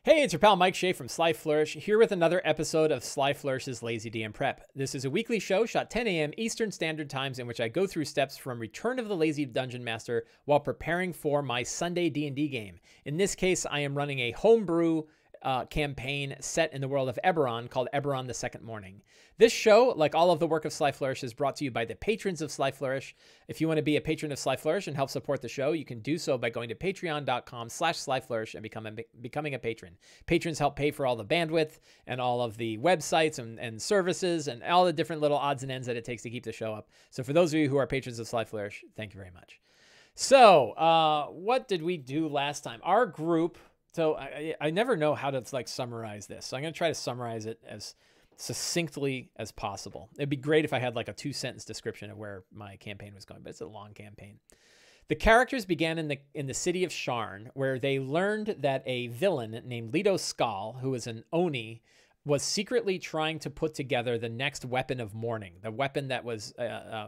Hey, it's your pal Mike Shea from Sly Flourish, here with another episode of Sly Flourish's Lazy D&D Prep. This is a weekly show shot 10 a.m. Eastern Standard Times in which I go through steps from Return of the Lazy Dungeon Master while preparing for my Sunday D&D game. In this case, I am running a homebrew campaign set in the world of Eberron called Eberron the Second Mourning. This show, like all of the work of Sly Flourish, is brought to you by the patrons of Sly Flourish. If you want to be a patron of Sly Flourish and help support the show, you can do so by going to patreon.com/SlyFlourish and becoming a patron. Patrons help pay for all the bandwidth and all of the websites and services and all the different little odds and ends that it takes to keep the show up. So for those of you who are patrons of Sly Flourish, thank you very much. So what did we do last time? Our group... So I never know how to summarize this. So I'm going to try to summarize it as succinctly as possible. It'd be great if I had like a 2-sentence description of where my campaign was going, but it's a long campaign. The characters began in the city of Sharn, where they learned that a villain named Leto Skal, who was an Oni, was secretly trying to put together the next weapon of mourning, the weapon that was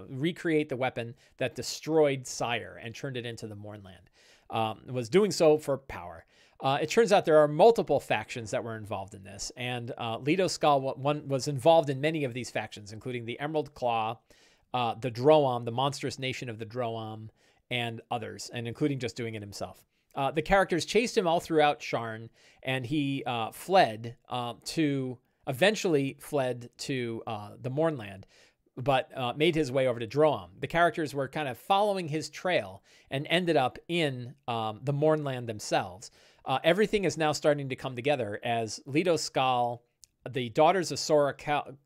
recreate the weapon that destroyed Sire and turned it into the Mournland. Was doing so for power. It turns out there are multiple factions that were involved in this, and Leto Skal was involved in many of these factions, including the Emerald Claw, the Droam, the monstrous nation of the Droam, and others, and including just doing it himself. The characters chased him all throughout Sharn, and he eventually fled to the Mournland, but made his way over to Droam. The characters were kind of following his trail and ended up in the Mournland themselves. Everything is now starting to come together as Leto Skal, the daughters of Sorakel,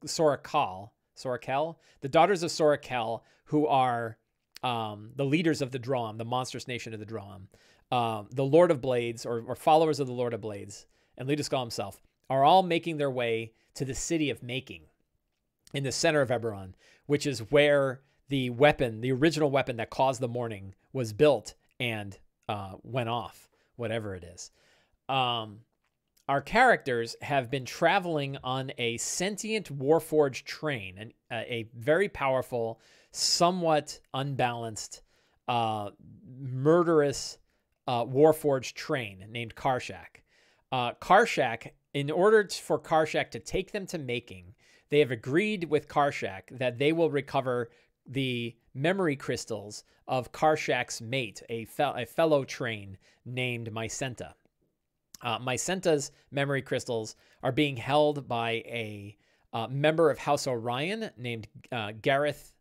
the daughters of Sorakel, who are the leaders of the Droam, the monstrous nation of the Droam, the Lord of Blades, or followers of the Lord of Blades, and Leto Skal himself, are all making their way to the city of Making in the center of Eberron, which is where the weapon, the original weapon that caused the mourning, was built and went off. Whatever it is. Our characters have been traveling on a sentient Warforged train, and a very powerful, somewhat unbalanced, murderous Warforged train named Karshak. Karshak, in order for Karshak to take them to Making, they have agreed with Karshak that they will recover the memory crystals of Karshak's mate, a fellow train named Mycenta. Mycenta's memory crystals are being held by a member of House Orion named Gareth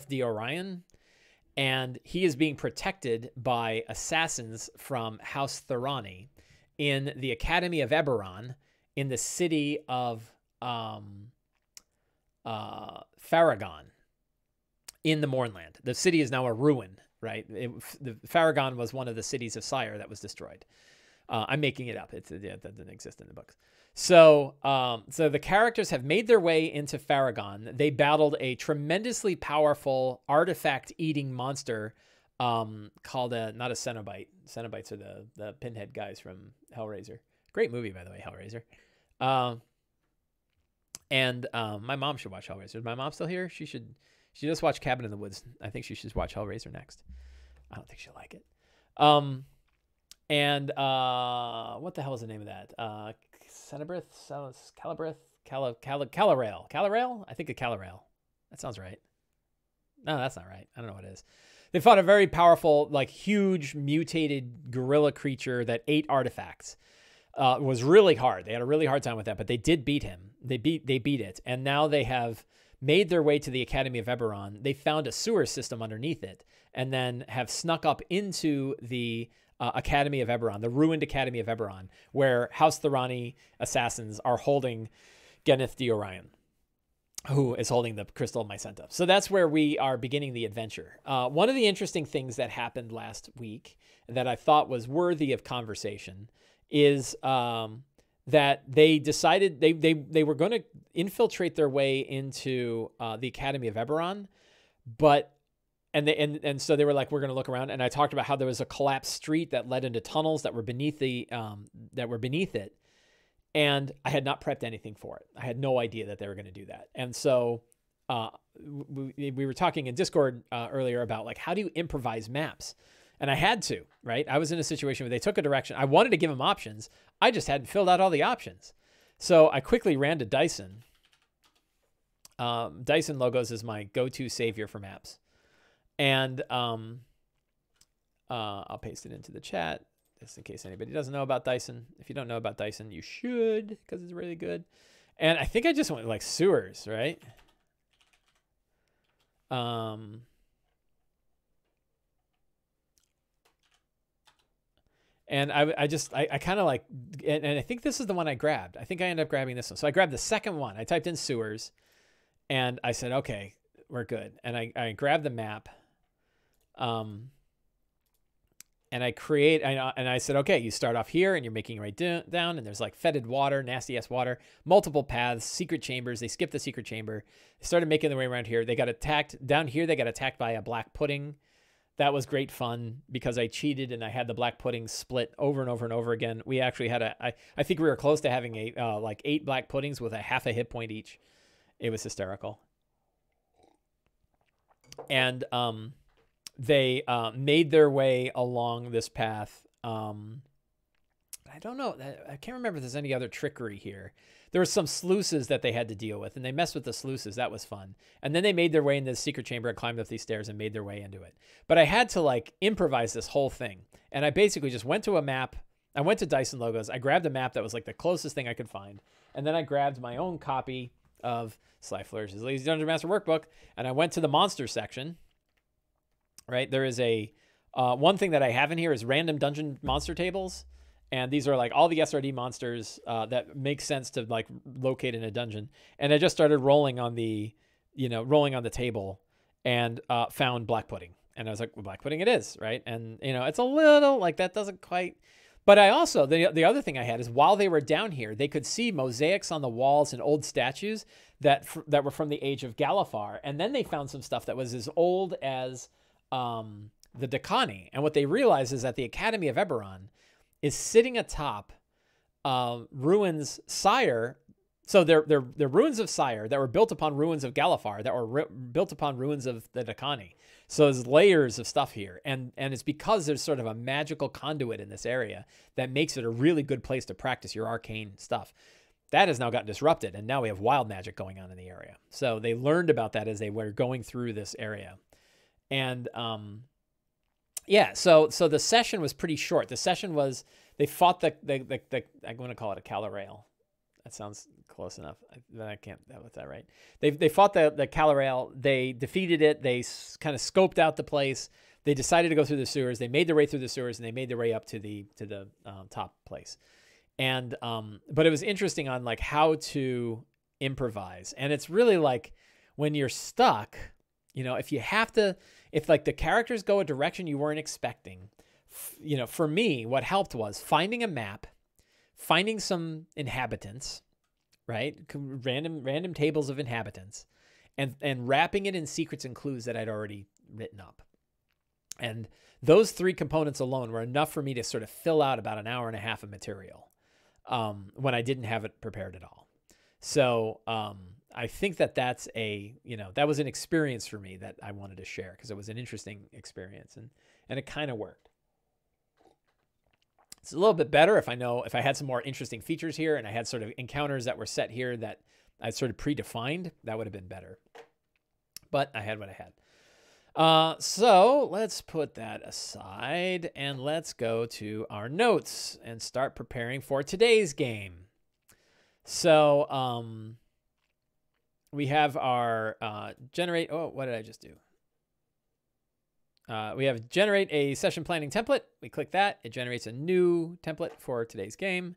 D. Orion, and he is being protected by assassins from House Thorani in the Academy of Eberron in the city of Faragon. In the Mournland. The city is now a ruin, right? The Faragon was one of the cities of Sire that was destroyed. I'm making it up. That didn't exist in the books. So the characters have made their way into Faragon. They battled a tremendously powerful artifact-eating monster called not a Cenobite. Cenobites are the pinhead guys from Hellraiser. Great movie, by the way, Hellraiser. And my mom should watch Hellraiser. Is my mom still here? She just watched Cabin in the Woods. I think she should watch Hellraiser next. I don't think she'll like it. And what the hell is the name of that? Calabrith? Calarail? I think a Calarail. That sounds right. No, that's not right. I don't know what it is. They fought a very powerful, huge, mutated gorilla creature that ate artifacts. It was really hard. They had a really hard time with that, but they did beat him. They beat it. And now they have made their way to the Academy of Eberron. They found a sewer system underneath it, and then have snuck up into the Academy of Eberron, the ruined Academy of Eberron, where House Thorani assassins are holding Geneth D. Orion, who is holding the crystal of Mycenta. So that's where we are beginning the adventure. One of the interesting things that happened last week that I thought was worthy of conversation is that they decided they were going to infiltrate their way into the Academy of Eberron, and so they were like, we're going to look around. And I talked about how there was a collapsed street that led into tunnels that were beneath it. And I had not prepped anything for it. I had no idea that they were going to do that. And so we were talking in Discord earlier about how do you improvise maps? And I had to, right? I was in a situation where they took a direction. I wanted to give them options. I just hadn't filled out all the options. So I quickly ran to Dyson. Dyson Logos is my go-to savior for maps. And I'll paste it into the chat just in case anybody doesn't know about Dyson. If you don't know about Dyson, you should, because it's really good. And I think I just went like sewers, right? And I kind of like, and I think this is the one I grabbed. I think I ended up grabbing this one. So I grabbed the second one. I typed in sewers and I said, okay, we're good. And I grabbed the map. And I said, okay, you start off here and you're making your way down and there's like fetid water, nasty ass water, multiple paths, secret chambers. They skipped the secret chamber. They started making their way around here. They got attacked down here. They got attacked by a black pudding. That was great fun because I cheated and I had the black pudding split over and over and over again. We actually had I think we were close to having like 8 black puddings with a half a hit point each. It was hysterical. And they made their way along this path. I don't know. I can't remember if there's any other trickery here. There were some sluices that they had to deal with, and they messed with the sluices. That was fun. And then they made their way into the secret chamber and climbed up these stairs and made their way into it. But I had to like improvise this whole thing. And I basically just went to a map. I went to Dyson Logos. I grabbed a map that was like the closest thing I could find. And then I grabbed my own copy of Sly Flourish's Lazy Dungeon Master Workbook. And I went to the monster section. Right? There is one thing that I have in here is random dungeon monster tables. And these are like all the SRD monsters that make sense to like locate in a dungeon. And I just started rolling on the table and found black pudding. And I was like, well, black pudding it is, right? And, it's a little like that doesn't quite. But I also, the other thing I had is while they were down here, they could see mosaics on the walls and old statues that were from the age of Galifar. And then they found some stuff that was as old as the Dakani. And what they realized is that the Academy of Eberron is sitting atop ruins Sire. So they're ruins of Sire that were built upon ruins of Galifar that were built upon ruins of the Dakani. So there's layers of stuff here. And it's because there's sort of a magical conduit in this area that makes it a really good place to practice your arcane stuff. That has now gotten disrupted, and now we have wild magic going on in the area. So they learned about that as they were going through this area. And yeah, so the session was pretty short. The session was they fought the I'm going to call it a Calarail. That sounds close enough. I can't with that right. They fought the Calarail. They defeated it. They kind of scoped out the place. They decided to go through the sewers. They made their way through the sewers and they made their way up to the top place. And but it was interesting on like how to improvise. And it's really like when you're stuck, if like the characters go a direction you weren't expecting, for me, what helped was finding a map, finding some inhabitants, right? Random tables of inhabitants, and wrapping it in secrets and clues that I'd already written up. And those 3 components alone were enough for me to sort of fill out about an hour and a half of material when I didn't have it prepared at all. So I think that's that was an experience for me that I wanted to share because it was an interesting experience and it kind of worked. It's a little bit better if I had some more interesting features here and I had sort of encounters that were set here that I sort of predefined, that would have been better. But I had what I had. So let's put that aside and let's go to our notes and start preparing for today's game. So, we have our generate. Oh, what did I just do? We have generate a session planning template. We click that. It generates a new template for today's game.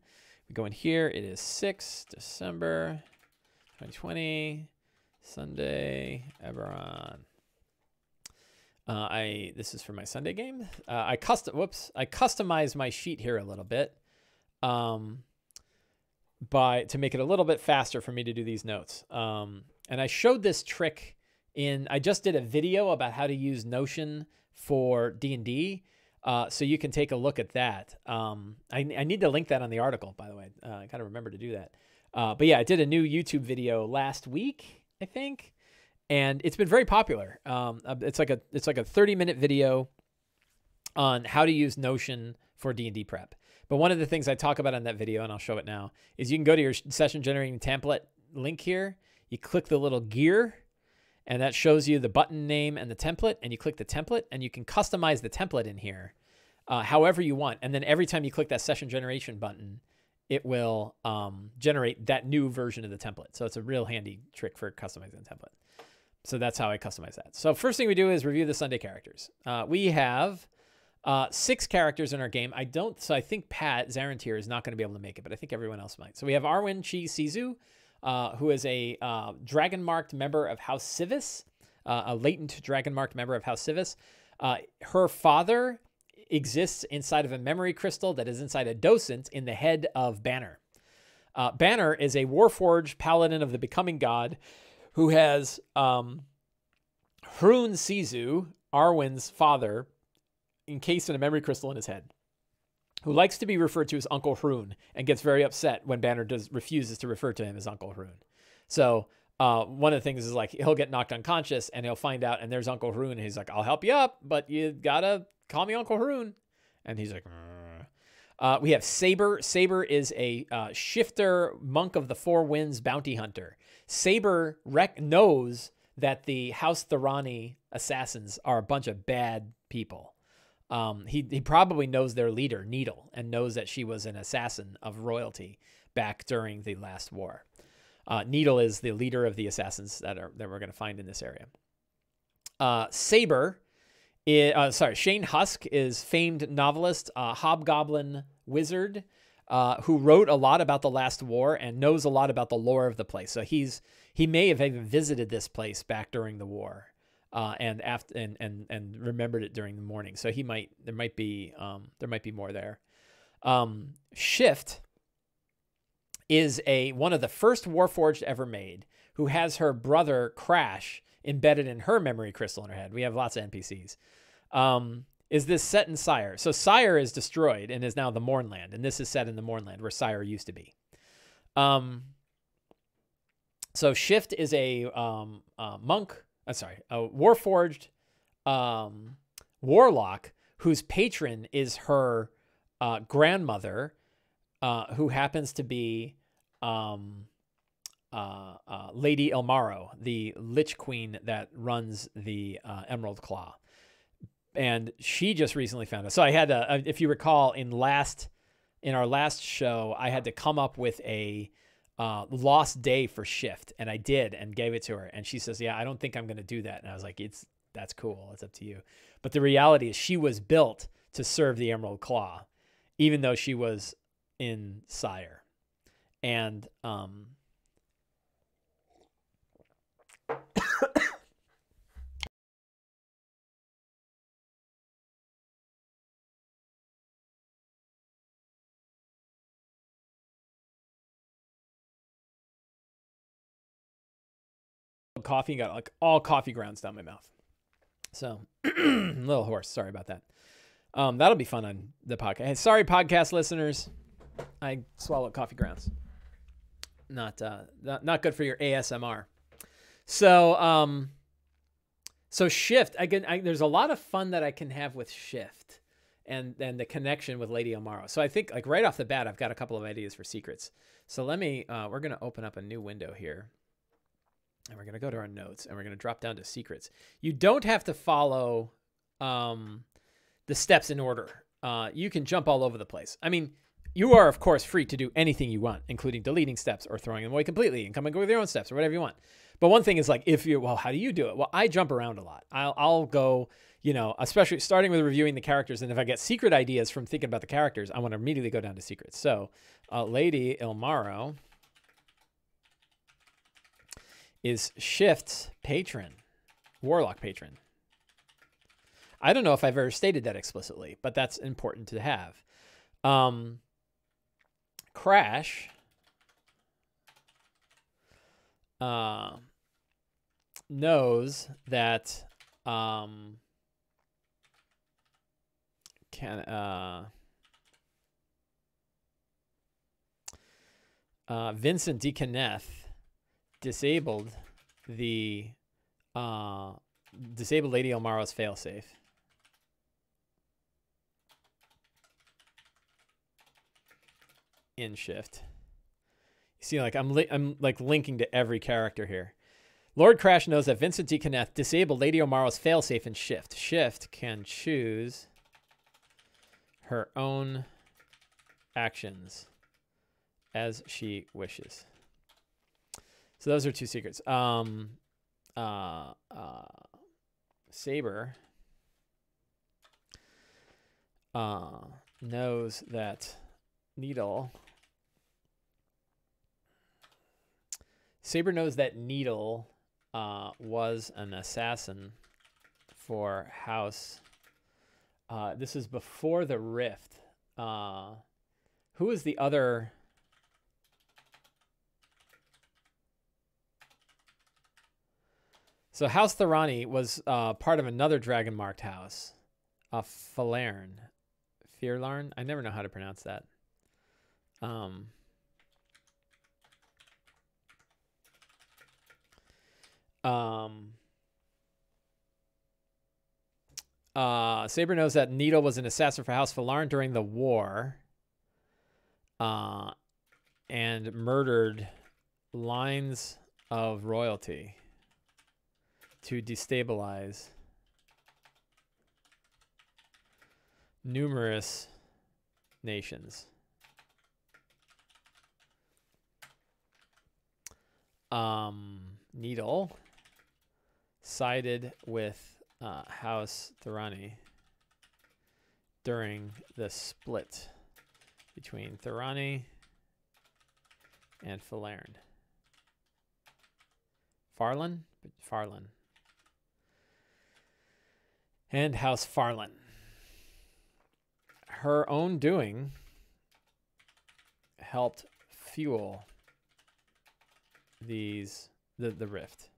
We go in here. It is 6 December 2020, Sunday, Eberron. This is for my Sunday game. I customized my sheet here a little bit to make it a little bit faster for me to do these notes. And I showed this trick I just did a video about how to use Notion for D&D. So you can take a look at that. I need to link that on the article, by the way. I got to remember to do that. But yeah, I did a new YouTube video last week, I think. And it's been very popular. It's like a 30-minute video on how to use Notion for D&D prep. But one of the things I talk about in that video, and I'll show it now, is you can go to your session generating template link here. You click the little gear, and that shows you the button name and the template, and you click the template, and you can customize the template in here however you want. And then every time you click that session generation button, it will generate that new version of the template. So it's a real handy trick for customizing the template. So that's how I customize that. So first thing we do is review the Sunday characters. We have 6 characters in our game. So I think Pat Zarantier is not going to be able to make it, but I think everyone else might. So we have Arwen Chi Sizu, who is a dragon-marked member of House Civis, a latent dragon-marked member of House Civis. Her father exists inside of a memory crystal that is inside a docent in the head of Banner. Banner is a Warforged paladin of the Becoming God who has Hrun Sizu, Arwen's father, encased in a memory crystal in his head, who likes to be referred to as Uncle Hrun and gets very upset when Banner refuses to refer to him as Uncle Hrun. So one of the things is like he'll get knocked unconscious and he'll find out, and there's Uncle Hrun, and he's like, I'll help you up, but you gotta call me Uncle Hrun. And he's like, we have Saber. Saber is a shifter monk of the Four Winds bounty hunter. Saber knows that the House Thorani assassins are a bunch of bad people. He probably knows their leader, Needle, and knows that she was an assassin of royalty back during the last war. Needle is the leader of the assassins that we're going to find in this area. Shane Husk is famed novelist, hobgoblin wizard, who wrote a lot about the last war and knows a lot about the lore of the place. So he may have even visited this place back during the war. And remembered it during the morning. So there might be more there. Shift is one of the first Warforged ever made, who has her brother Crash embedded in her memory crystal in her head. We have lots of NPCs. Is this set in Sire? So Sire is destroyed and is now the Mournland, and this is set in the Mournland where Sire used to be. So Shift is a monk. A Warforged warlock whose patron is her grandmother, who happens to be Lady Ilmaro, the Lich Queen that runs the Emerald Claw. And she just recently found it. So I had to, if you recall, in our last show, I had to come up with a lost day for Shift, and I did, and gave it to her, and she says, yeah, I don't think I'm going to do that. And I was like, that's cool, it's up to you. But the reality is she was built to serve the Emerald Claw, even though she was in Sire. And coffee and got like all coffee grounds down my mouth. So a little hoarse. Sorry about that. That'll be fun on the podcast. Hey, sorry, podcast listeners. I swallowed coffee grounds. Not good for your ASMR. So Shift. There's a lot of fun that I can have with Shift and the connection with Lady Ilmaro. So I think like right off the bat, I've got a couple of ideas for secrets. So we're going to open up a new window here. And we're going to go to our notes, and we're going to drop down to secrets. You don't have to follow the steps in order. You can jump all over the place. I mean, you are, of course, free to do anything you want, including deleting steps or throwing them away completely and come and go with your own steps or whatever you want. But one thing is like, how do you do it? Well, I jump around a lot. I'll go, especially starting with reviewing the characters. And if I get secret ideas from thinking about the characters, I want to immediately go down to secrets. So Lady Ilmaro is Shift's patron, warlock patron. I don't know if I've ever stated that explicitly, but that's important to have. Crash knows that Vincent D. Kenneth disabled Lady Ilmaro's failsafe. in Shift. You see, like I'm like linking to every character here. Lord Crash knows that Vincent D. Kenneth disabled Lady O'Mara's failsafe in Shift. Shift can choose her own actions as she wishes. So those are 2 secrets. Saber knows that Needle. Saber knows that Needle was an assassin for House. This is before the Rift. Who is the other? So House Thorani was part of another dragon-marked house. Falarn. Fearlarn? I never know how to pronounce that. Saber knows that Needle was an assassin for House Falarn during the war. And murdered lines of royalty to destabilize numerous nations. Needle sided with House Thorani during the split between Thorani and Falarn. Farlan? Farlan. And House Farlan. Her own doing helped fuel the rift.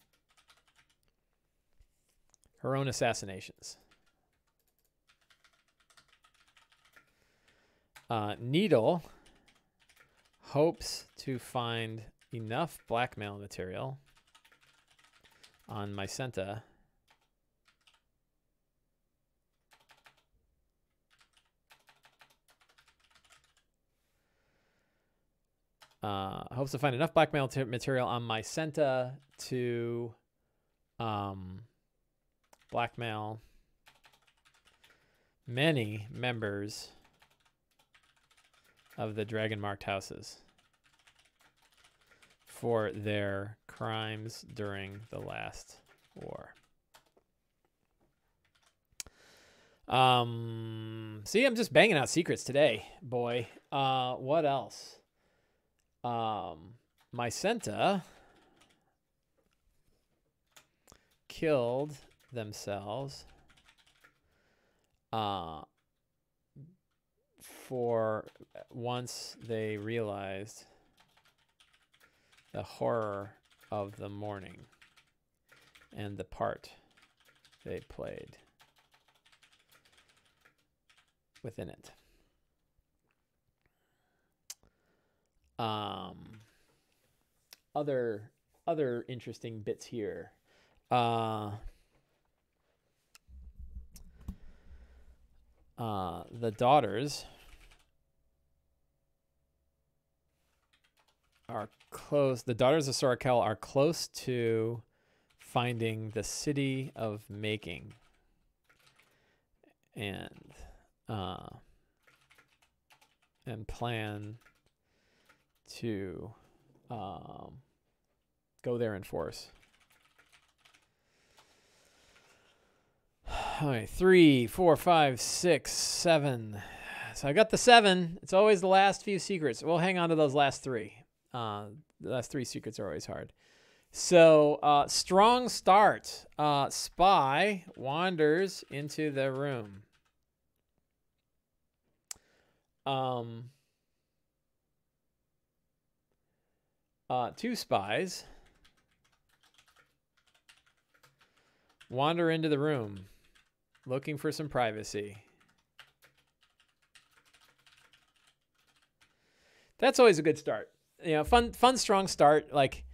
Her own assassinations. Needle hopes to find enough blackmail material on Mycenta hopes to find enough blackmail material on Mycenta to blackmail many members of the dragon-marked houses for their crimes during the last war. See, I'm just banging out secrets today, boy. What else? Mycenta killed themselves for once they realized the horror of the mourning and the part they played within it. Other interesting bits here. The daughters are close. The daughters of Sorakel are close to finding the city of making, and plan to go there in force. All right, 3, 4, 5, 6, 7. So I got the 7. It's always the last few secrets. We'll hang on to those last 3. The last 3 secrets are always hard. So strong start. Spy wanders into the room. 2 spies wander into the room looking for some privacy. That's always a good start. You know, fun, strong start. Like,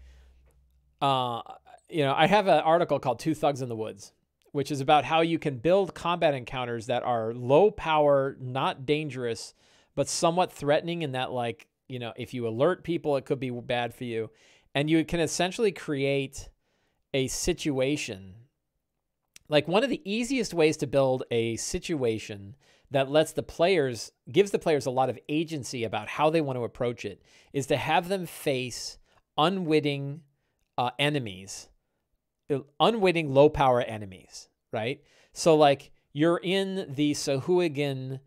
you know, I have an article called 2 Thugs in the Woods, which is about how you can build combat encounters that are low power, not dangerous, but somewhat threatening in that, like, You know, if you alert people, it could be bad for you. And you can essentially create a situation. Like, one of the easiest ways to build a situation that gives the players a lot of agency about how they want to approach it is to have them face unwitting enemies, unwitting low power enemies, right? So like, you're in the Sahuagin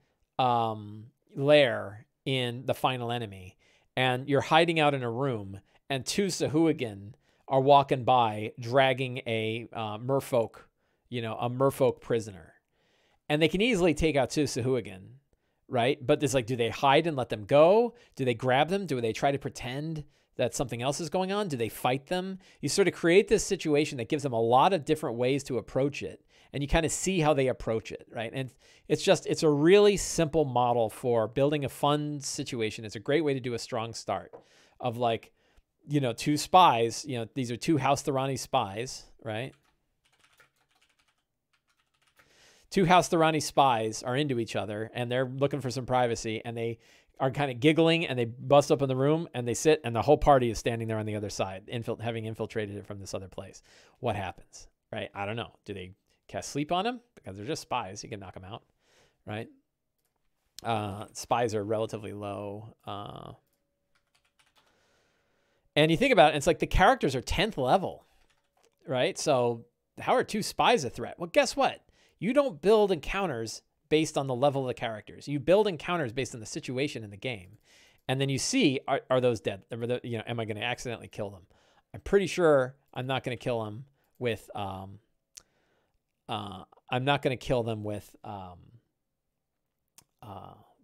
lair in the final enemy, and you're hiding out in a room, and 2 Sahuagin are walking by dragging a merfolk, a merfolk prisoner. And they can easily take out 2 Sahuagin, right? But it's like, do they hide and let them go? Do they grab them? Do they try to pretend that something else is going on? Do they fight them? You sort of create this situation that gives them a lot of different ways to approach it. And you kind of see how they approach it, right? And it's a really simple model for building a fun situation. It's a great way to do a strong start of, like, 2 spies. These are 2 House Thorani spies, right? 2 House Thorani spies are into each other, and they're looking for some privacy, and they are kind of giggling, and they bust up in the room, and they sit, and the whole party is standing there on the other side, having infiltrated it from this other place. What happens, right? I don't know. Do they cast sleep on them? Because they're just spies. You can knock them out, right? Spies are relatively low. And you think about it, it's like the characters are 10th level, right? So how are 2 spies a threat? Well, guess what? You don't build encounters based on the level of the characters. You build encounters based on the situation in the game. And then you see, are those dead? Am I going to accidentally kill them? I'm pretty sure I'm not going to kill them with,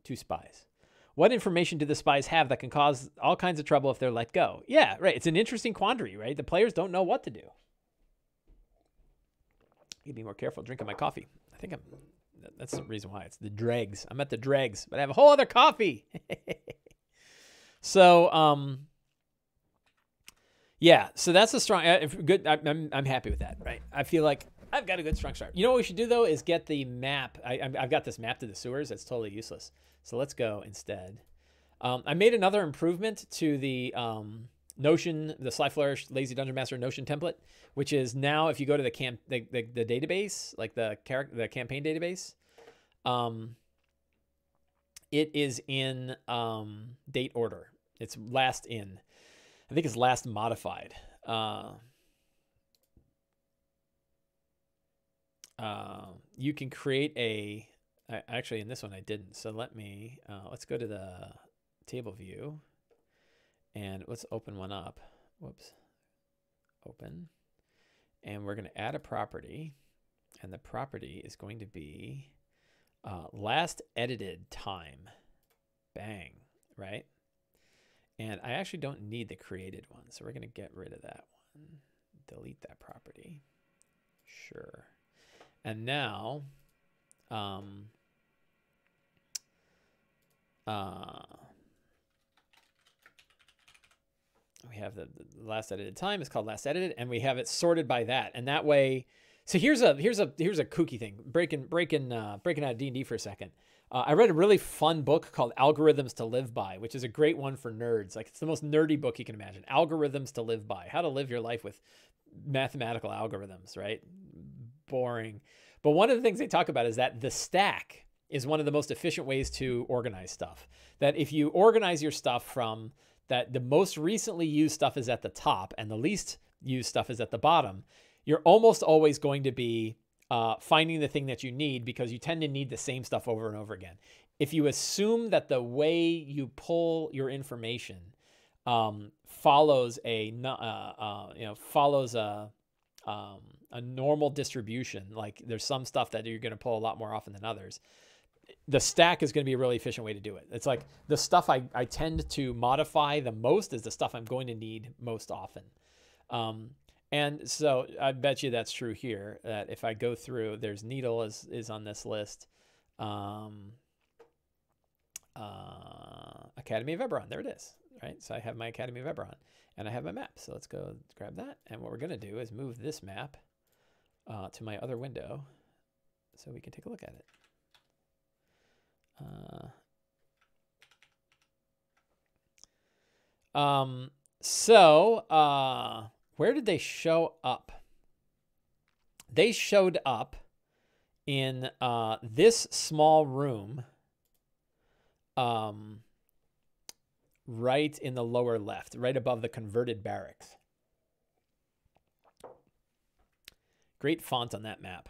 2 spies. What information do the spies have that can cause all kinds of trouble if they're let go? Yeah, right. It's an interesting quandary, right? The players don't know what to do. You can be more careful drinking my coffee. I think that's the reason why. It's the dregs. I'm at the dregs, but I have a whole other coffee. So, yeah. So that's a strong, good. I'm happy with that, right? I feel like I've got a good strong start. You know what we should do though is get the map. I've got this map to the sewers. That's totally useless. So let's go instead. I made another improvement to the Notion, the Sly Flourish Lazy Dungeon Master Notion template, which is now, if you go to the database, like the campaign database, it is in date order. It's last in. I think it's last modified. You can create actually in this one I didn't. So let's go to the table view. And let's open one up. Whoops. Open. And we're going to add a property. And the property is going to be last edited time. Bang. Right? And I actually don't need the created one. So we're going to get rid of that one. Delete that property. Sure. And now, we have the last edited time is called last edited, and we have it sorted by that. And that way, so here's a kooky thing. Breaking out of D&D for a second. I read a really fun book called Algorithms to Live By, which is a great one for nerds. Like, it's the most nerdy book you can imagine. Algorithms to Live By. How to live your life with mathematical algorithms, right? Boring. But one of the things they talk about is that the stack is one of the most efficient ways to organize stuff. That if you organize your stuff from that the most recently used stuff is at the top and the least used stuff is at the bottom, you're almost always going to be finding the thing that you need, because you tend to need the same stuff over and over again. If you assume that the way you pull your information follows a normal distribution, like there's some stuff that you're going to pull a lot more often than others, the stack is going to be a really efficient way to do it. It's like the stuff I tend to modify the most is the stuff I'm going to need most often. And so I bet you that's true here, that if I go through, there's Needle is on this list. Academy of Eberron, there it is, right? So I have my Academy of Eberron and I have my map. So let's go grab that. And what we're going to do is move this map to my other window so we can take a look at it. Where did they show up? They showed up in this small room, right in the lower left, right above the converted barracks. Great font on that map.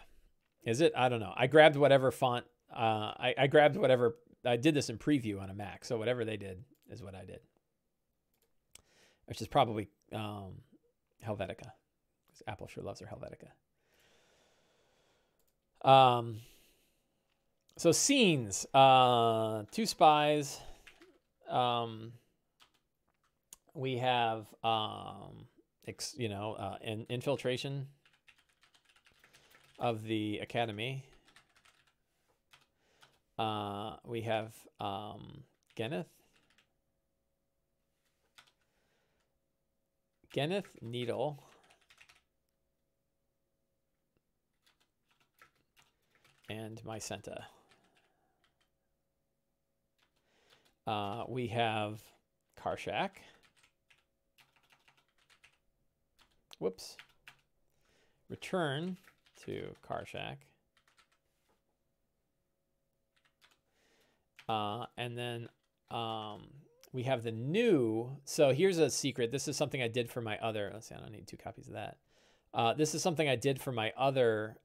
Is it? I don't know. I grabbed whatever font. I grabbed whatever. I did this in preview on a Mac, so whatever they did is what I did. Which is probably Helvetica, because Apple sure loves their Helvetica. So scenes, 2 spies. We have, infiltration of the academy. We have Geneth, Needle, and Mycenta. We have Karshak. Whoops. Return to Karshak. And then we have the new. So here's a secret. This is something I did for my other. Let's see, I don't need 2 copies of that. This is something I did for my other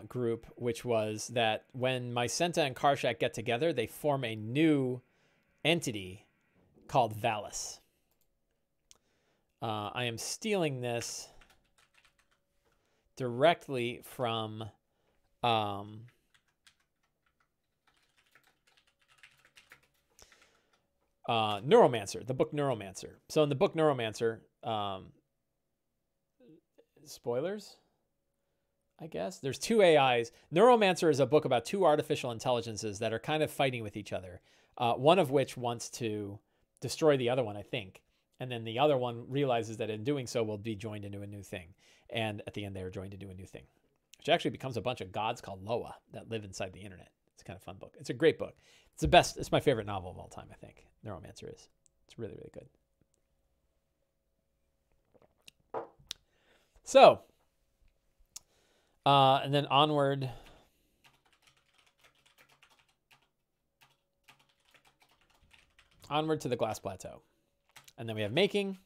group, which was that when Mycenta and Karshak get together, they form a new entity called Valis. I am stealing this directly from Neuromancer, the book Neuromancer. So in the book Neuromancer, spoilers, I guess, there's 2 AIs. Neuromancer is a book about 2 artificial intelligences that are kind of fighting with each other, one of which wants to destroy the other one, I think. And then the other one realizes that in doing so will be joined into a new thing. And at the end, they are joined into a new thing, which actually becomes a bunch of gods called Loa that live inside the internet. It's a kind of fun book. It's a great book. It's the best. It's my favorite novel of all time, I think. Neuromancer is. It's really, really good. So, and then onward. Onward to the Glass Plateau. And then we have Making.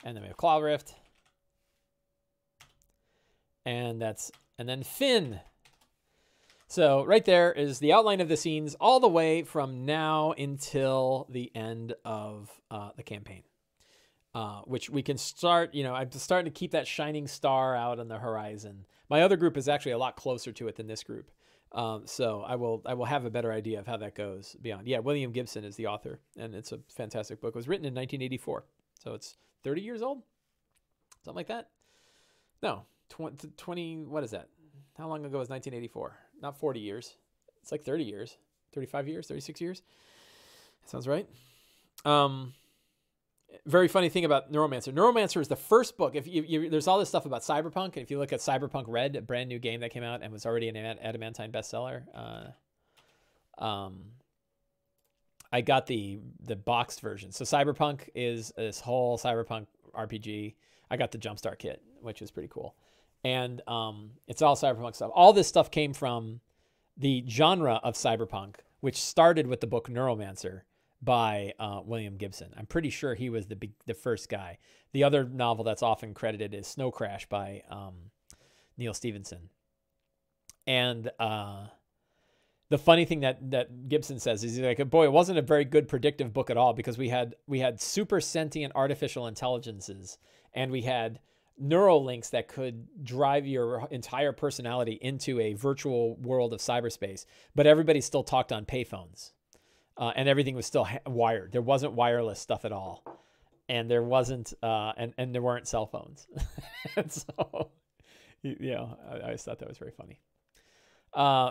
And then we have Claw Rift. And then Finn. So right there is the outline of the scenes all the way from now until the end of the campaign. Which we can start, I'm starting to keep that shining star out on the horizon. My other group is actually a lot closer to it than this group. So I will have a better idea of how that goes beyond. Yeah, William Gibson is the author, and it's a fantastic book. It was written in 1984, so it's 30 years old, something like that. No, 20. What is that? How long ago was 1984? Not 40 years. It's like 30 years, 35 years, 36 years. Sounds right. Very funny thing about Neuromancer. Neuromancer is the first book. If there's all this stuff about Cyberpunk, and if you look at Cyberpunk Red, a brand new game that came out and was already an Adamantine bestseller, I got the boxed version. So Cyberpunk is this whole Cyberpunk RPG. I got the Jumpstart kit, which is pretty cool, and it's all Cyberpunk stuff. All this stuff came from the genre of Cyberpunk, which started with the book Neuromancer by William Gibson. I'm pretty sure he was the first guy. The other novel that's often credited is Snow Crash by Neil Stephenson. And the funny thing that Gibson says is he's like, boy, it wasn't a very good predictive book at all, because we had super sentient artificial intelligences, and we had neural links that could drive your entire personality into a virtual world of cyberspace, but everybody still talked on payphones. And everything was still wired. There wasn't wireless stuff at all. And there wasn't, and there weren't cell phones. And so, I always thought that was very funny.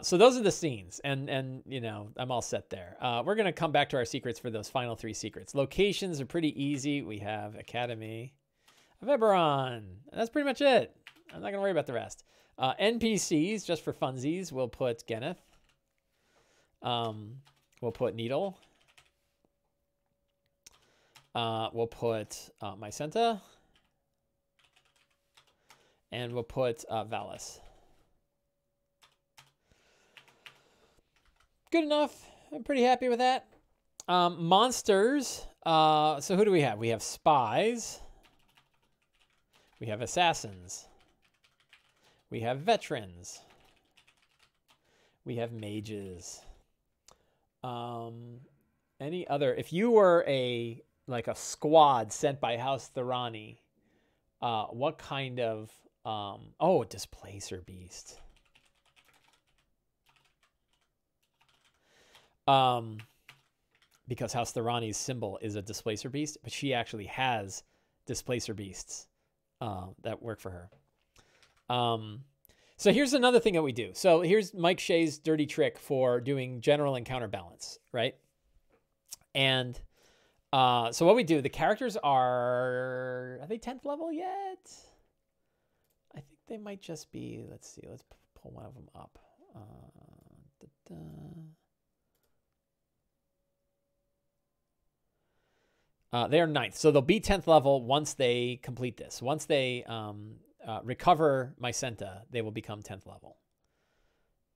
So those are the scenes, and I'm all set there. We're going to come back to our secrets for those final 3 secrets. Locations are pretty easy. We have Academy of Eberron. And that's pretty much it. I'm not going to worry about the rest. NPCs, just for funsies, we'll put Geneth. We'll put Needle. We'll put Mycenta. And we'll put Valis. Good enough. I'm pretty happy with that. Monsters. So who do we have? We have spies. We have assassins. We have veterans. We have mages. Any other? If you were like a squad sent by House Thorani, what kind of oh, Displacer Beast. Because House Thorani's symbol is a Displacer Beast, but she actually has Displacer Beasts that work for her. So here's another thing that we do. So here's Mike Shea's dirty trick for doing general and counterbalance, right? And so what we do, the characters are they 10th level yet? I think they might just be, let's see, let's pull one of them up. They are 9th. So they'll be 10th level once they complete this. Once they recover Mycenta, they will become 10th level.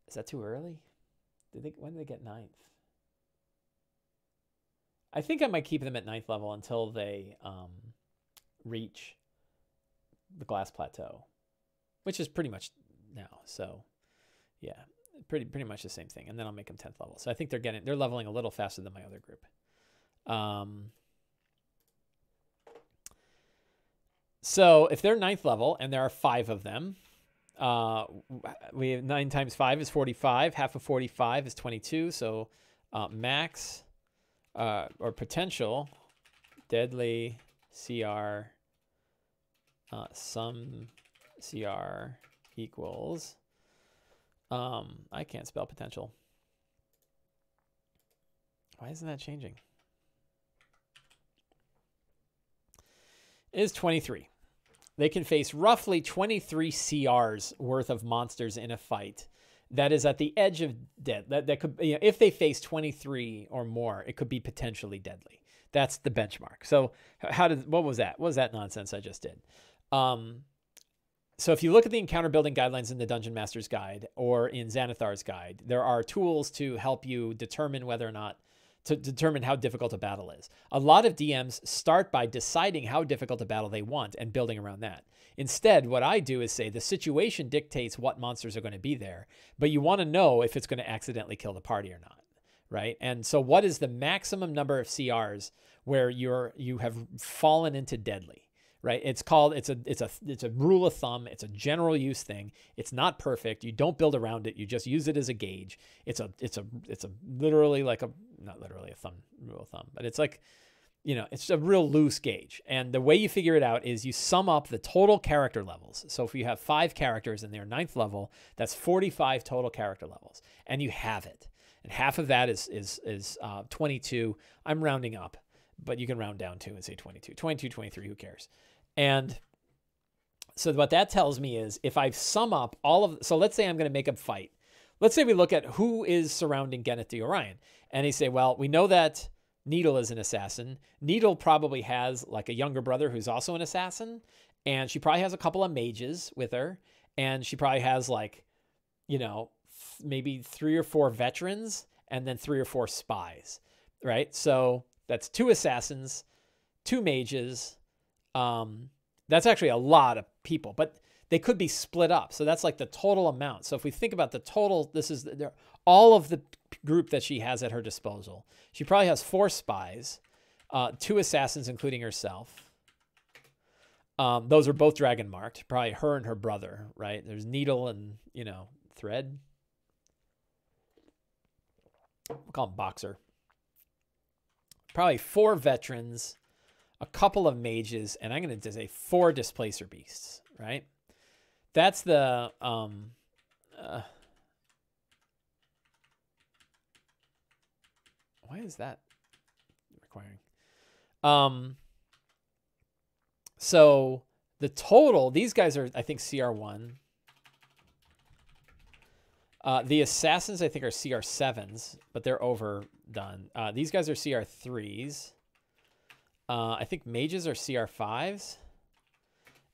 Is that too early? When did they get 9th? I think I might keep them at 9th level until they reach the Glass Plateau, which is pretty much now. So yeah, pretty much the same thing. And then I'll make them 10th level. So I think they're leveling a little faster than my other group. So if they're 9th level and there are 5 of them, we have 9 times 5 is 45. Half of 45 is 22. So max or potential deadly CR sum CR equals I can't spell potential. Why isn't that changing? Is 23. They can face roughly 23 CRs worth of monsters in a fight. That is at the edge of dead. That could, you know, if they face 23 or more, it could be potentially deadly. That's the benchmark. So what was that? What was that nonsense I just did? So if you look at the encounter building guidelines in the Dungeon Master's Guide or in Xanathar's Guide, there are tools to help you determine whether or not to determine how difficult a battle is. A lot of DMs start by deciding how difficult a battle they want and building around that. Instead, what I do is say the situation dictates what monsters are going to be there, but you want to know if it's going to accidentally kill the party or not, right? And so what is the maximum number of CRs where you have fallen into deadly? Right? It's a rule of thumb. It's a general use thing. It's not perfect. You don't build around it. You just use it as a gauge. It's literally like not literally a rule of thumb, but it's like, you know, it's a real loose gauge. And the way you figure it out is you sum up the total character levels. So if you have 5 characters and they're 9th level, that's 45 total character levels, and you have it. And half of that is 22. I'm rounding up, but you can round down too and say 22, 23, who cares? And so what that tells me is if I sum up so let's say I'm going to make a fight. Let's say we look at who is surrounding Geneth the Orion. And he say, well, we know that Needle is an assassin. Needle probably has like a younger brother who's also an assassin. And she probably has a couple of mages with her. And she probably has like, you know, maybe 3 or 4 veterans and then 3 or 4 spies, right? So that's 2 assassins, 2 mages. That's actually a lot of people, but they could be split up. So that's like the total amount. So if we think about the total, this is all of the group that she has at her disposal. She probably has 4 spies, 2 assassins, including herself. Those are both dragon marked, probably her and her brother, right? There's Needle and, you know, Thread. We'll call him Boxer. Probably 4 veterans, a couple of mages, and I'm going to say 4 Displacer Beasts, right? That's the, why is that requiring? So The total, these guys are, I think, CR1. The assassins, I think, are CR7s, but they're overdone. These guys are CR3s. I think mages are CR5s.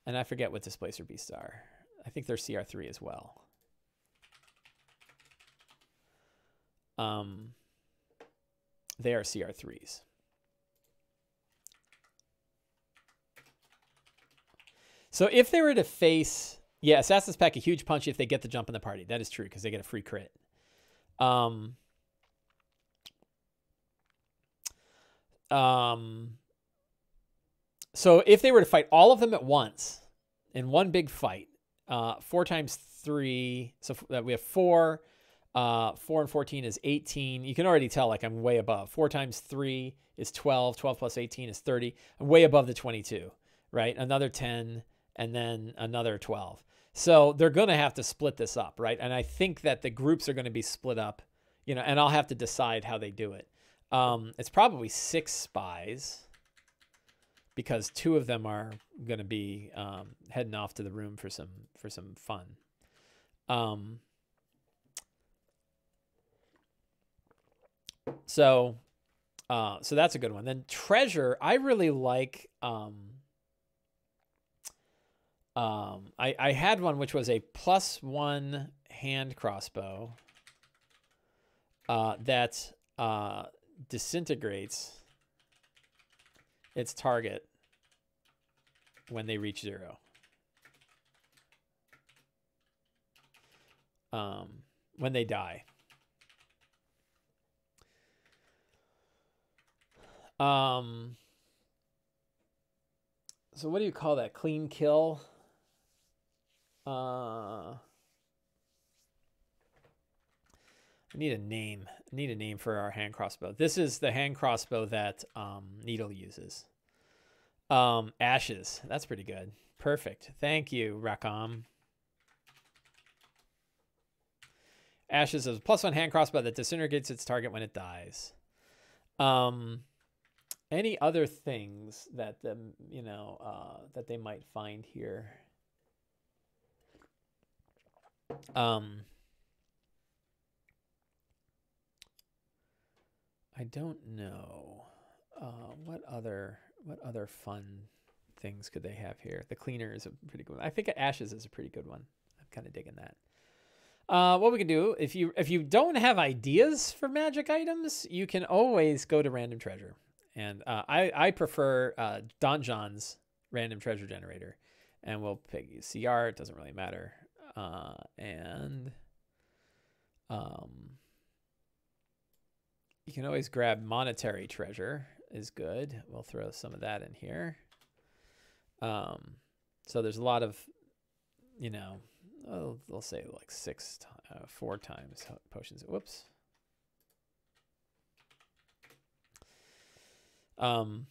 And I forget what Displacer Beasts are. I think they're CR3 as well. They are CR3s. So if they were to face... Yeah, assassins pack a huge punch if they get the jump in the party. That is true, because they get a free crit. So if they were to fight all of them at once in one big fight, 4 times 3, so we have 4. 4 and 14 is 18. You can already tell, like, I'm way above. 4 times 3 is 12. 12 plus 18 is 30. I'm way above the 22, right? Another 10, and then another 12. So they're going to have to split this up, right? And I think that the groups are going to be split up, you know, and I'll have to decide how they do it. It's probably 6 spies, because 2 of them are going to be heading off to the room for some fun. So that's a good one. Then treasure, I really like. I had one which was a +1 hand crossbow that disintegrates its target when they reach 0. When they die. So what do you call that? Clean kill? I need a name. I need a name for our hand crossbow. This is the hand crossbow that Needle uses. Ashes. That's pretty good. Perfect. Thank you, Rakam. Ashes is a +1 hand crossbow that disintegrates its target when it dies. Any other things that that they might find here? I don't know. What other fun things could they have here? The cleaner is a pretty good one. I think ashes is a pretty good one. I'm kind of digging that. What we can do, if you don't have ideas for magic items, you can always go to random treasure. And I prefer Donjon's random treasure generator. And we'll pick CR, it doesn't really matter. You can always grab monetary treasure is good. We'll throw some of that in here. So there's a lot of, they'll say like 4 times potions. Whoops. So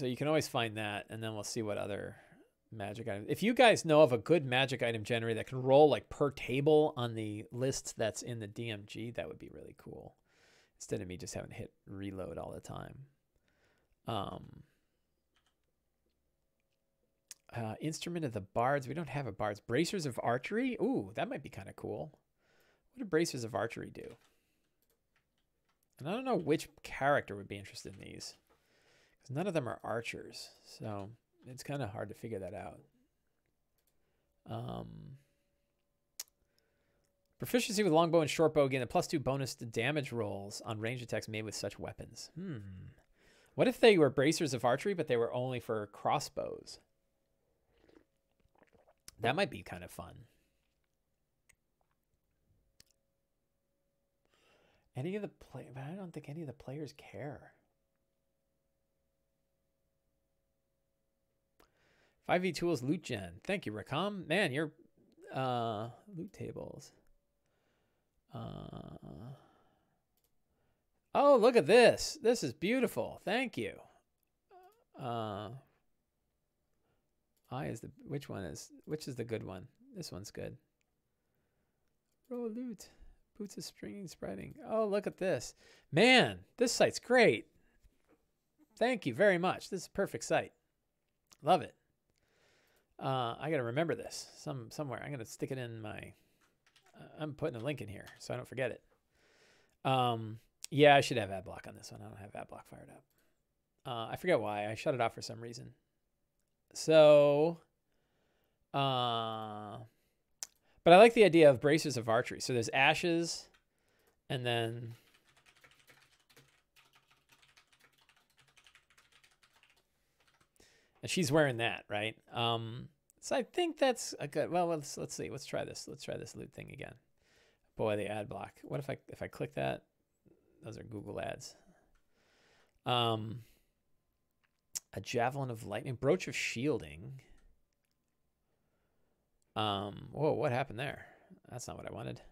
you can always find that, and then we'll see what other magic items. If you guys know of a good magic item generator that can roll like per table on the list that's in the DMG, that would be really cool. Instead of me just having to hit reload all the time. Instrument of the Bards. We don't have a Bards. Bracers of Archery. Ooh, that might be kind of cool. What do Bracers of Archery do? And I don't know which character would be interested in these, because none of them are archers. So it's kind of hard to figure that out. Proficiency with longbow and shortbow gain a +2 bonus to damage rolls on range attacks made with such weapons. What if they were Bracers of Archery, but they were only for crossbows? That might be kind of fun. But I don't think any of the players care. 5e tools loot gen. Thank you, Rakam. Man, your loot tables. Oh, look at this. This is beautiful. Thank you. Which is the good one? This one's good. Roll loot. Boots of springing, spreading. Oh, look at this. Man, this site's great. Thank you very much. This is a perfect site. Love it. I got to remember this somewhere. I'm going to stick it in my, I'm putting a link in here so I don't forget it. Yeah, I should have ad block on this one. I don't have ad block fired up. I forget why. I shut it off for some reason. So, but I like the idea of bracers of archery. So there's ashes, and then and she's wearing that, right? So I think that's a good. Well, let's see. Let's try this. Let's try this loot thing again. Boy, the ad block. What if I click that? Those are Google ads. A javelin of lightning, brooch of shielding. Whoa, what happened there? That's not what I wanted. I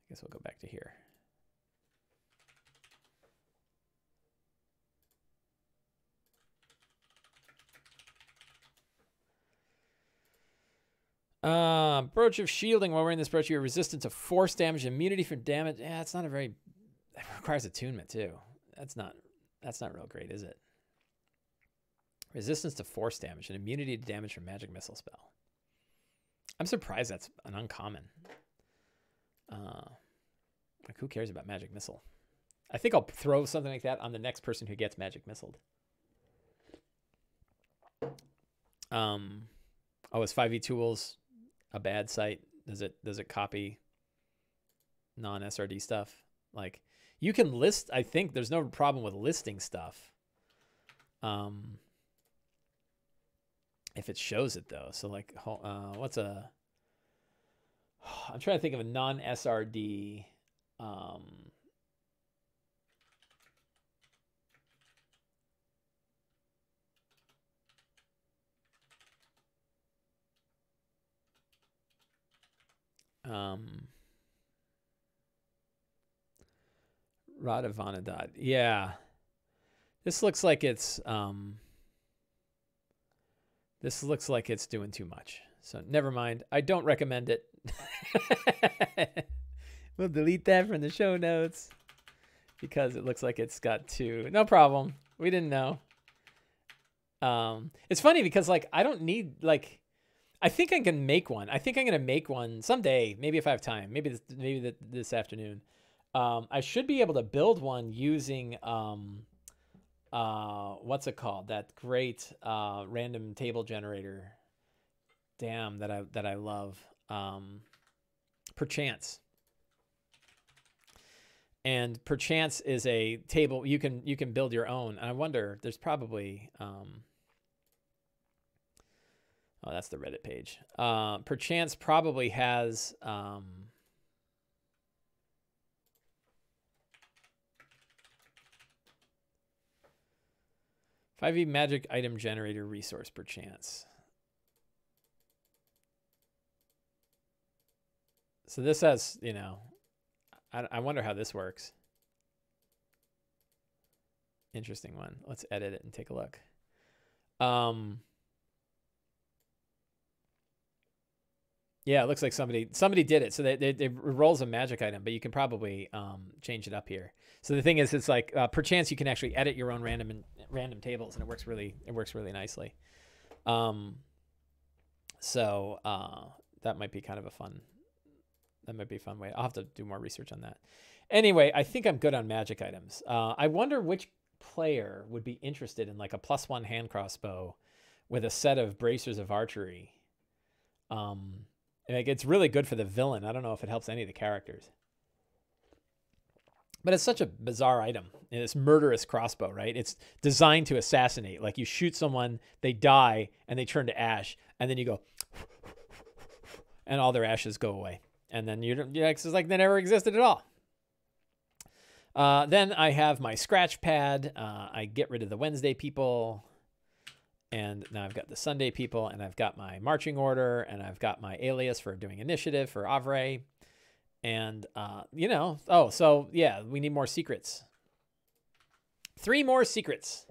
guess we'll go back to here. Brooch of shielding. While wearing this brooch, you're resistant to force damage, immunity from damage. Yeah, it's not a very. It requires attunement too. That's not real great, is it? Resistance to force damage and immunity to damage from magic missile spell. I'm surprised that's an uncommon. Like who cares about magic missile? I think I'll throw something like that on the next person who gets magic missiled. Oh, is 5e tools a bad site? Does it copy non-SRD stuff? Like you can list, I think there's no problem with listing stuff. If it shows it though. So like what's a I'm trying to think of a non-SRD Rod of Vanadad. Yeah. This looks like it's doing too much. So never mind. I don't recommend it. We'll delete that from the show notes because it looks like it's got two. No problem. We didn't know. It's funny because like I don't need like I think I can make one. I think I'm gonna make one someday. Maybe if I have time. Maybe this afternoon. I should be able to build one using what's it called? That great random table generator. Damn, that I love. Perchance. And Perchance is a table you can build your own. And I wonder, there's probably oh, that's the Reddit page. Perchance probably has 5e magic item generator resource Perchance. So this has, you know, I wonder how this works. Interesting one. Let's edit it and take a look. Yeah, it looks like somebody did it. So they rolls a magic item, but you can probably change it up here. So the thing is, it's like Perchance you can actually edit your own random tables, and it works really nicely. So that might be kind of a fun. That might be a fun way. I'll have to do more research on that. Anyway, I think I'm good on magic items. I wonder which player would be interested in like a +1 hand crossbow with a set of bracers of archery. Like it's really good for the villain. I don't know if it helps any of the characters. But it's such a bizarre item. And it's murderous crossbow, right? It's designed to assassinate. Like you shoot someone, they die, and they turn to ash, and then you go, and all their ashes go away. And then it's like they never existed at all. Then I have my scratch pad. I get rid of the Wednesday people. And now I've got the Sunday people, and I've got my marching order, and I've got my alias for doing initiative for Avray. And, you know, oh, so yeah, we need more secrets. 3 more secrets.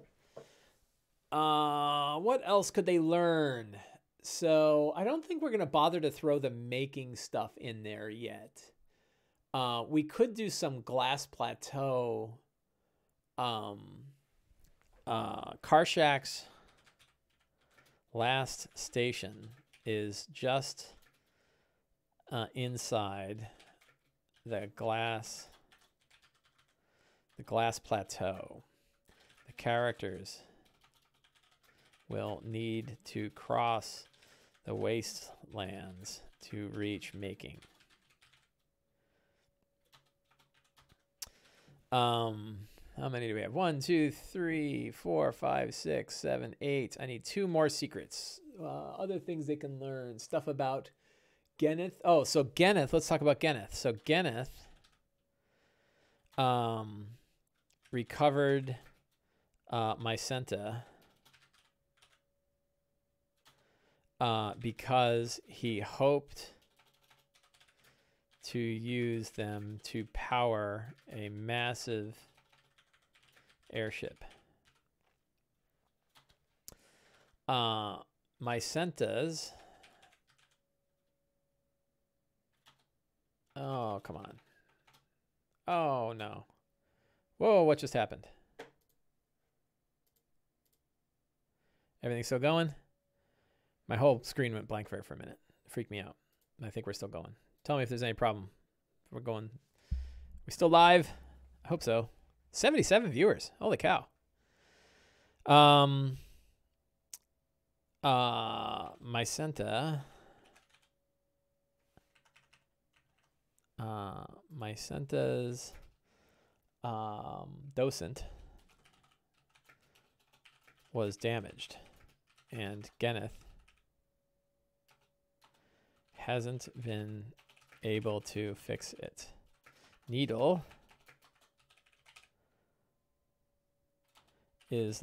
What else could they learn? So I don't think we're going to bother to throw the making stuff in there yet. We could do some Glass Plateau, Karshak's last station is just inside the glass plateau. The characters will need to cross the wastelands to reach making. How many do we have? 1, 2, 3, 4, 5, 6, 7, 8. I need 2 more secrets. Other things they can learn. Stuff about Geneth. Oh, so Geneth. Let's talk about Geneth. So Geneth recovered Mycenta because he hoped to use them to power a massive airship. Mycentas. Oh, come on. Oh, no. Whoa, what just happened? Everything still going? My whole screen went blank for a minute. It freaked me out. I think we're still going. Tell me if there's any problem. We're going. We still live? I hope so. 77 viewers. Holy cow. Mycenta. Mycenta's docent was damaged, and Geneth hasn't been able to fix it. Needle is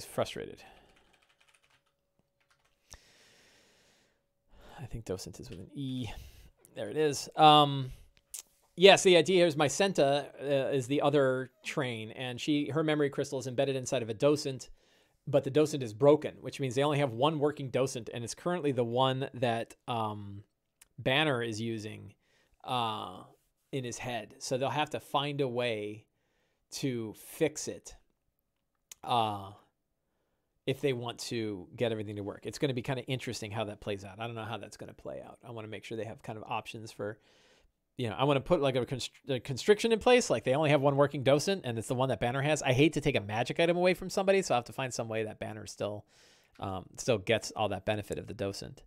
frustrated. I think docent is with an E. There it is. Yes, the idea here is Mycenta is the other train, and her memory crystal is embedded inside of a docent, but the docent is broken, which means they only have one working docent, and it's currently the one that Banner is using in his head. So they'll have to find a way to fix it if they want to get everything to work. It's going to be kind of interesting how that plays out. I don't know how that's going to play out. I want to make sure they have kind of options for, I want to put like a constriction in place. Like they only have one working docent and it's the one that Banner has. I hate to take a magic item away from somebody, so I have to find some way that Banner still gets all that benefit of the docent.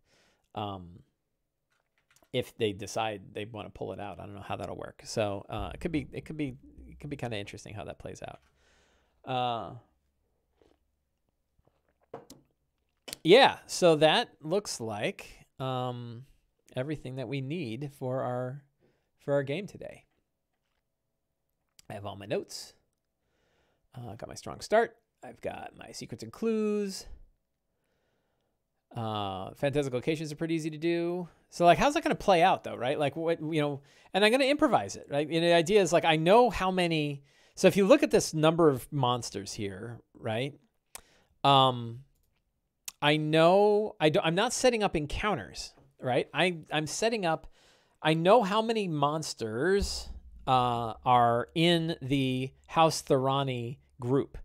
If they decide they want to pull it out, I don't know how that'll work. So it could be kind of interesting how that plays out. Yeah, so that looks like everything that we need for our game today. I have all my notes. Got my strong start. I've got my secrets and clues. Phantasmic locations are pretty easy to do. So like, how's that going to play out though, right? Like what, and I'm going to improvise it, right? And the idea is like, I know how many, so if you look at this number of monsters here, right? I know I'm not setting up encounters, right? I'm setting up, I know how many monsters are in the House Thorani group.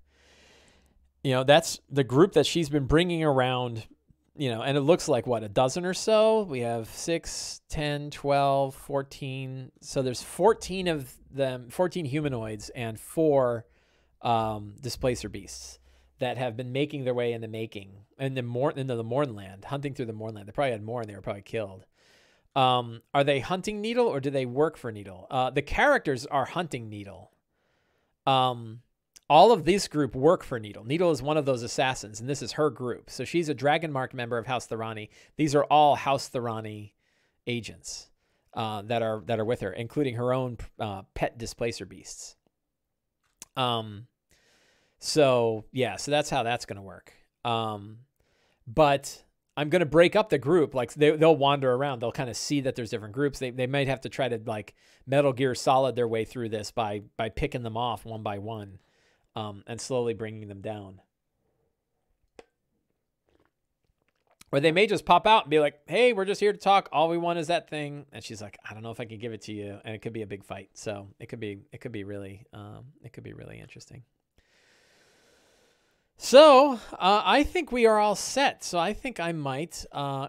That's the group that she's been bringing around, and it looks like what, a dozen or so. We have 6, 10, 12, 14. So there's 14 of them, 14 humanoids and 4 displacer beasts that have been making their way into the Mournland, hunting through the Mournland. They probably had more and they were probably killed. Are they hunting Needle or do they work for Needle? The characters are hunting Needle. All of this group work for Needle. Needle is one of those assassins, and this is her group. So she's a dragon-marked member of House Thorani. These are all House Thorani agents that are with her, including her own pet displacer beasts. So that's how that's going to work. But I'm going to break up the group. Like they'll wander around. They'll kind of see that there's different groups. They might have to try to like Metal Gear Solid their way through this by picking them off one by one, and slowly bringing them down. Or they may just pop out and be like, "Hey, we're just here to talk. All we want is that thing." And she's like, "I don't know if I can give it to you." And it could be a big fight. So it could be really interesting. So I think we are all set. So I think I might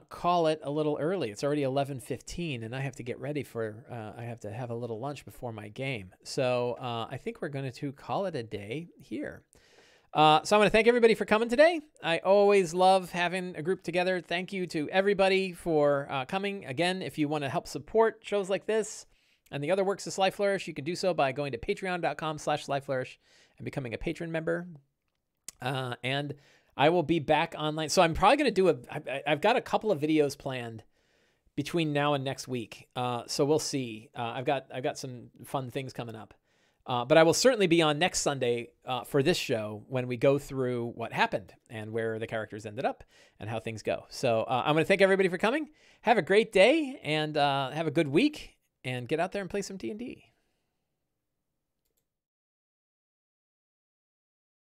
call it a little early. It's already 11:15, and I have to get ready for. I have to have a little lunch before my game. So I think we're going to call it a day here. So I want to thank everybody for coming today. I always love having a group together. Thank you to everybody for coming. Again, if you want to help support shows like this and the other works of Sly Flourish, you can do so by going to patreon.com/SlyFlourish and becoming a patron member. And I will be back online. So I'm probably going to do I've got a couple of videos planned between now and next week. So we'll see. I've got some fun things coming up. But I will certainly be on next Sunday for this show when we go through what happened and where the characters ended up and how things go. So I'm going to thank everybody for coming. Have a great day and have a good week and get out there and play some D&D.